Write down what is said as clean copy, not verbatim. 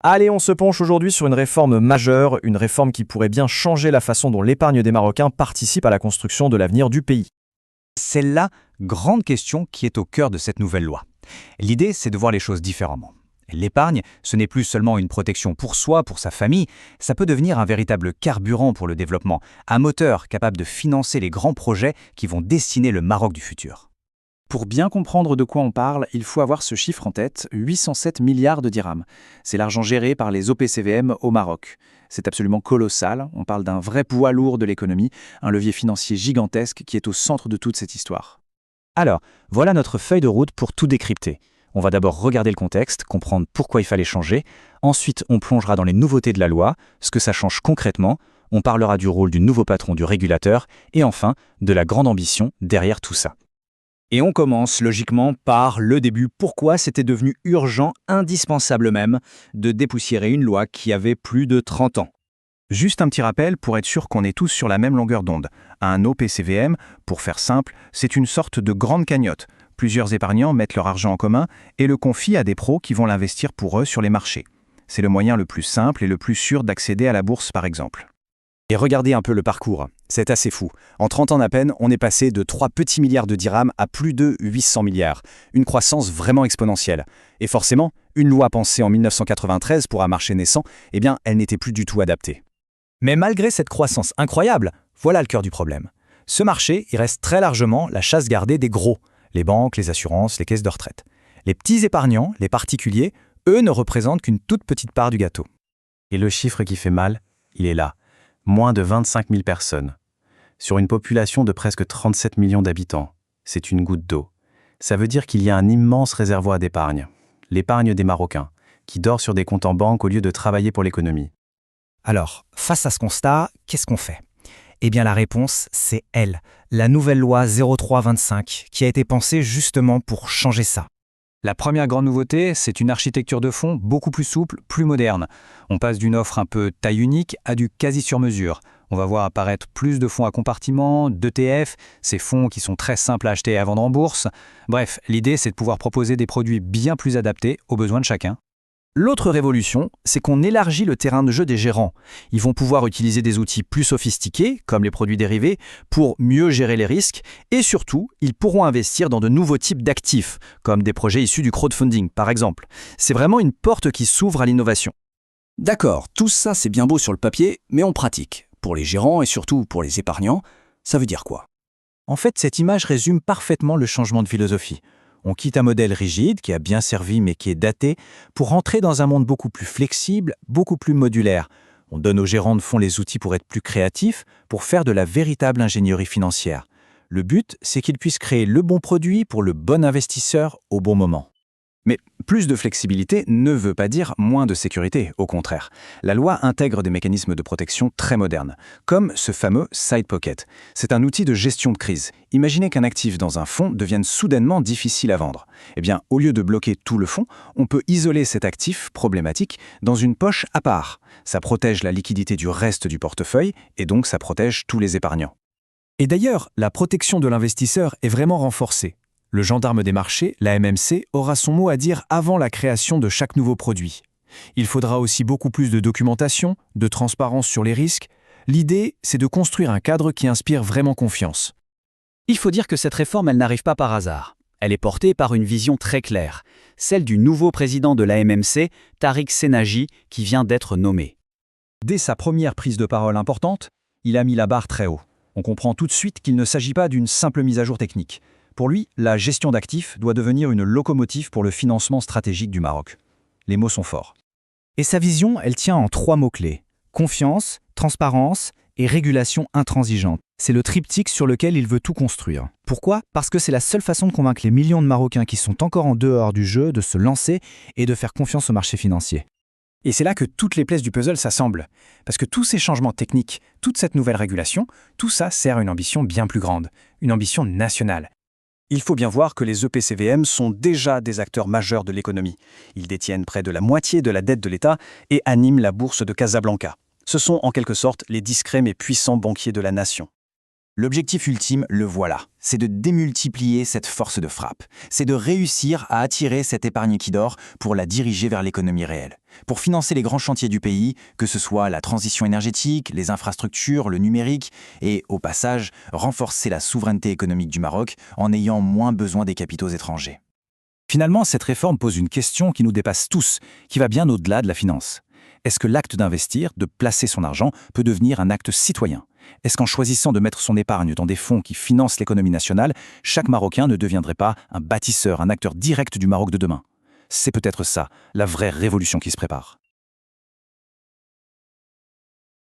Allez, on se penche aujourd'hui sur une réforme majeure, une réforme qui pourrait bien changer la façon dont l'épargne des Marocains participe à la construction de l'avenir du pays. C'est la grande question qui est au cœur de cette nouvelle loi. L'idée, c'est de voir les choses différemment. L'épargne, ce n'est plus seulement une protection pour soi, pour sa famille, ça peut devenir un véritable carburant pour le développement, un moteur capable de financer les grands projets qui vont dessiner le Maroc du futur. Pour bien comprendre de quoi on parle, il faut avoir ce chiffre en tête, 807 milliards de dirhams. C'est l'argent géré par les OPCVM au Maroc. C'est absolument colossal, on parle d'un vrai poids lourd de l'économie, un levier financier gigantesque qui est au centre de toute cette histoire. Alors, voilà notre feuille de route pour tout décrypter. On va d'abord regarder le contexte, comprendre pourquoi il fallait changer. Ensuite, on plongera dans les nouveautés de la loi, ce que ça change concrètement. On parlera du rôle du nouveau patron du régulateur. Et enfin, de la grande ambition derrière tout ça. Et on commence logiquement par le début. Pourquoi c'était devenu urgent, indispensable même, de dépoussiérer une loi qui avait plus de 30 ans? Juste un petit rappel pour être sûr qu'on est tous sur la même longueur d'onde. Un OPCVM, pour faire simple, c'est une sorte de grande cagnotte. Plusieurs épargnants mettent leur argent en commun et le confient à des pros qui vont l'investir pour eux sur les marchés. C'est le moyen le plus simple et le plus sûr d'accéder à la bourse, par exemple. Et regardez un peu le parcours, c'est assez fou. En 30 ans à peine, on est passé de 3 petits milliards de dirhams à plus de 800 milliards. Une croissance vraiment exponentielle. Et forcément, une loi pensée en 1993 pour un marché naissant, eh bien, elle n'était plus du tout adaptée. Mais malgré cette croissance incroyable, voilà le cœur du problème. Ce marché, il reste très largement la chasse gardée des gros. Les banques, les assurances, les caisses de retraite. Les petits épargnants, les particuliers, eux ne représentent qu'une toute petite part du gâteau. Et le chiffre qui fait mal, il est là. Moins de 25 000 personnes. Sur une population de presque 37 millions d'habitants, c'est une goutte d'eau. Ça veut dire qu'il y a un immense réservoir d'épargne. L'épargne des Marocains, qui dort sur des comptes en banque au lieu de travailler pour l'économie. Alors, face à ce constat, qu'est-ce qu'on fait? Eh bien la réponse, c'est elle, la nouvelle loi 0325, qui a été pensée justement pour changer ça. La première grande nouveauté, c'est une architecture de fonds beaucoup plus souple, plus moderne. On passe d'une offre un peu taille unique à du quasi-sur-mesure. On va voir apparaître plus de fonds à compartiment, d'ETF, ces fonds qui sont très simples à acheter et à vendre en bourse. Bref, l'idée, c'est de pouvoir proposer des produits bien plus adaptés aux besoins de chacun. L'autre révolution, c'est qu'on élargit le terrain de jeu des gérants. Ils vont pouvoir utiliser des outils plus sophistiqués, comme les produits dérivés, pour mieux gérer les risques, et surtout, ils pourront investir dans de nouveaux types d'actifs, comme des projets issus du crowdfunding, par exemple. C'est vraiment une porte qui s'ouvre à l'innovation. D'accord, tout ça c'est bien beau sur le papier, mais en pratique, pour les gérants et surtout pour les épargnants, ça veut dire quoi? En fait, cette image résume parfaitement le changement de philosophie. On quitte un modèle rigide, qui a bien servi mais qui est daté, pour entrer dans un monde beaucoup plus flexible, beaucoup plus modulaire. On donne aux gérants de fonds les outils pour être plus créatifs, pour faire de la véritable ingénierie financière. Le but, c'est qu'ils puissent créer le bon produit pour le bon investisseur au bon moment. Mais plus de flexibilité ne veut pas dire moins de sécurité, au contraire. La loi intègre des mécanismes de protection très modernes, comme ce fameux Side Pocket. C'est un outil de gestion de crise. Imaginez qu'un actif dans un fonds devienne soudainement difficile à vendre. Eh bien, au lieu de bloquer tout le fonds, on peut isoler cet actif problématique dans une poche à part. Ça protège la liquidité du reste du portefeuille et donc ça protège tous les épargnants. Et d'ailleurs, la protection de l'investisseur est vraiment renforcée. Le gendarme des marchés, la MMC, aura son mot à dire avant la création de chaque nouveau produit. Il faudra aussi beaucoup plus de documentation, de transparence sur les risques. L'idée, c'est de construire un cadre qui inspire vraiment confiance. Il faut dire que cette réforme, elle n'arrive pas par hasard. Elle est portée par une vision très claire, celle du nouveau président de la MMC, Tariq Senaji, qui vient d'être nommé. Dès sa première prise de parole importante, il a mis la barre très haut. On comprend tout de suite qu'il ne s'agit pas d'une simple mise à jour technique. Pour lui, la gestion d'actifs doit devenir une locomotive pour le financement stratégique du Maroc. Les mots sont forts. Et sa vision, elle tient en 3 mots-clés. Confiance, transparence et régulation intransigeante. C'est le triptyque sur lequel il veut tout construire. Pourquoi? Parce que c'est la seule façon de convaincre les millions de Marocains qui sont encore en dehors du jeu de se lancer et de faire confiance au marché financier. Et c'est là que toutes les pièces du puzzle s'assemblent. Parce que tous ces changements techniques, toute cette nouvelle régulation, tout ça sert à une ambition bien plus grande, une ambition nationale. Il faut bien voir que les EPCVM sont déjà des acteurs majeurs de l'économie. Ils détiennent près de la moitié de la dette de l'État et animent la bourse de Casablanca. Ce sont en quelque sorte les discrets mais puissants banquiers de la nation. L'objectif ultime, le voilà, c'est de démultiplier cette force de frappe. C'est de réussir à attirer cette épargne qui dort pour la diriger vers l'économie réelle. Pour financer les grands chantiers du pays, que ce soit la transition énergétique, les infrastructures, le numérique, et au passage, renforcer la souveraineté économique du Maroc en ayant moins besoin des capitaux étrangers. Finalement, cette réforme pose une question qui nous dépasse tous, qui va bien au-delà de la finance. Est-ce que l'acte d'investir, de placer son argent, peut devenir un acte citoyen ? Est-ce qu'en choisissant de mettre son épargne dans des fonds qui financent l'économie nationale, chaque Marocain ne deviendrait pas un bâtisseur, un acteur direct du Maroc de demain ? C'est peut-être ça, la vraie révolution qui se prépare.